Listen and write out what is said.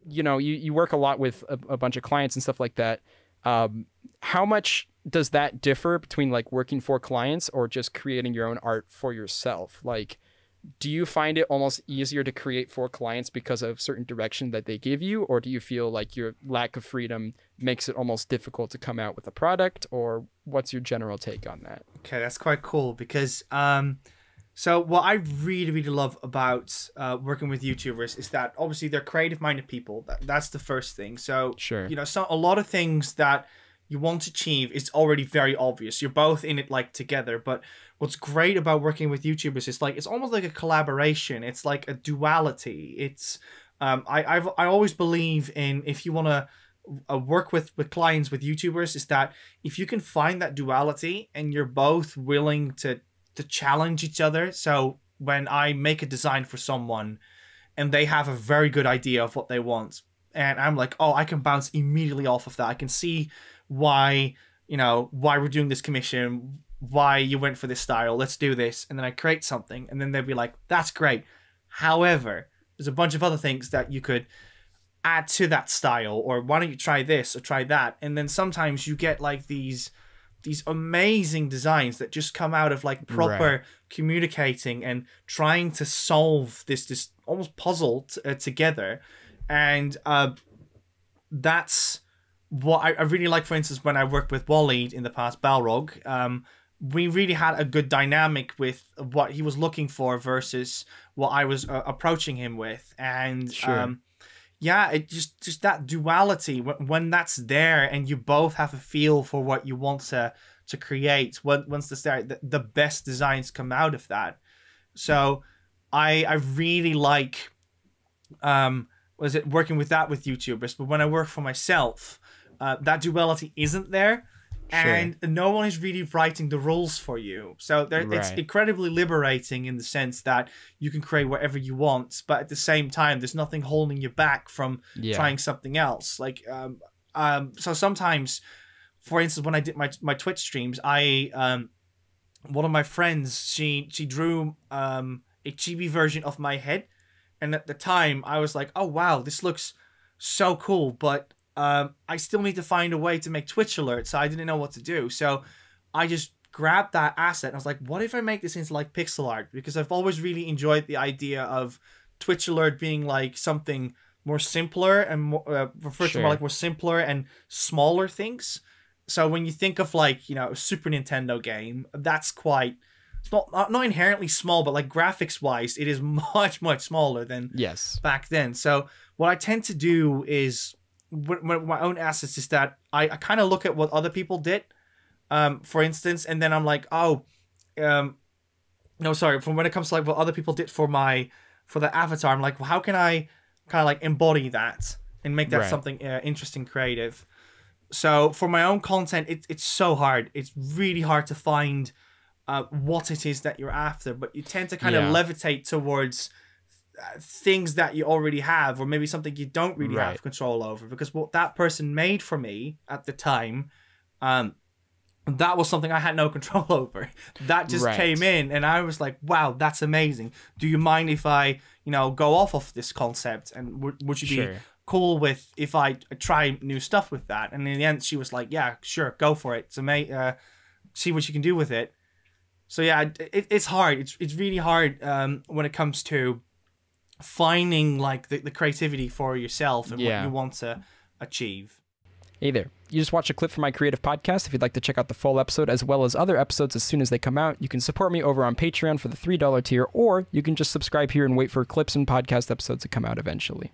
you know, you work a lot with a bunch of clients and stuff like that. How much does that differ between like working for clients or just creating your own art for yourself? Like, do you find it almost easier to create for clients because of certain direction that they give you? Or do you feel like your lack of freedom makes it almost difficult to come out with a product? Or what's your general take on that? Okay, that's quite cool because so what I really, really love about working with YouTubers is that obviously they're creative-minded people. That's the first thing. So, sure, you know, so a lot of things that you want to achieve is already very obvious. You're both in it like together. But what's great about working with YouTubers is like it's almost like a collaboration. It's like a duality. It's I always believe in, if you want to work with clients with YouTubers, is that if you can find that duality and you're both willing to challenge each other. So when I make a design for someone and they have a very good idea of what they want, and I'm like, oh, I can bounce immediately off of that. I can see why, you know, why we're doing this commission, why you went for this style, let's do this. And then I create something and then they'll be like, that's great. However, there's a bunch of other things that you could add to that style, or why don't you try this or try that? And then sometimes you get like these amazing designs that just come out of like proper communicating and trying to solve this almost puzzle together. And that's what I really like. For instance, when I worked with Wally in the past, Balrog, we really had a good dynamic with what he was looking for versus what I was approaching him with. And yeah, it just that duality, when that's there and you both have a feel for what you want to create, once the best designs come out of that. So I really like working with YouTubers. But when I work for myself, that duality isn't there. And no one is really writing the rules for you. So it's incredibly liberating in the sense that you can create whatever you want, but at the same time, there's nothing holding you back from trying something else. Like, so sometimes, for instance, when I did my Twitch streams, one of my friends, she drew a chibi version of my head. And at the time, I was like, oh, wow, this looks so cool, but I still need to find a way to make Twitch alerts, so I didn't know what to do. So I just grabbed that asset and I was like, what if I make this into like pixel art? Because I've always really enjoyed the idea of Twitch alert being like something more simpler and more, referred to more like more simpler and smaller things. So when you think of like, you know, a Super Nintendo game, that's quite, it's not inherently small, but like graphics wise, it is much, much smaller than back then. So what I tend to do is, with my own assets, is that I kind of look at what other people did, for instance, and then I'm like, oh, no, sorry, from when it comes to like what other people did for the avatar, I'm like, well, how can I kind of like embody that and make that something interesting, creative? So for my own content, it's so hard. It's really hard to find what it is that you're after, but you tend to kind of levitate towards things that you already have, or maybe something you don't really have control over, because what that person made for me at the time, that was something I had no control over. That just came in and I was like, wow, that's amazing. Do you mind if I, you know, go off of this concept, and would you be cool with if I try new stuff with that? And in the end, she was like, yeah, sure, go for it. So see what you can do with it. So yeah, it's hard. It's really hard when it comes to finding like the creativity for yourself and what you want to achieve. Hey there. You just watched a clip from my creative podcast. If you'd like to check out the full episode as well as other episodes as soon as they come out, you can support me over on Patreon for the $3 tier, or you can just subscribe here and wait for clips and podcast episodes to come out eventually.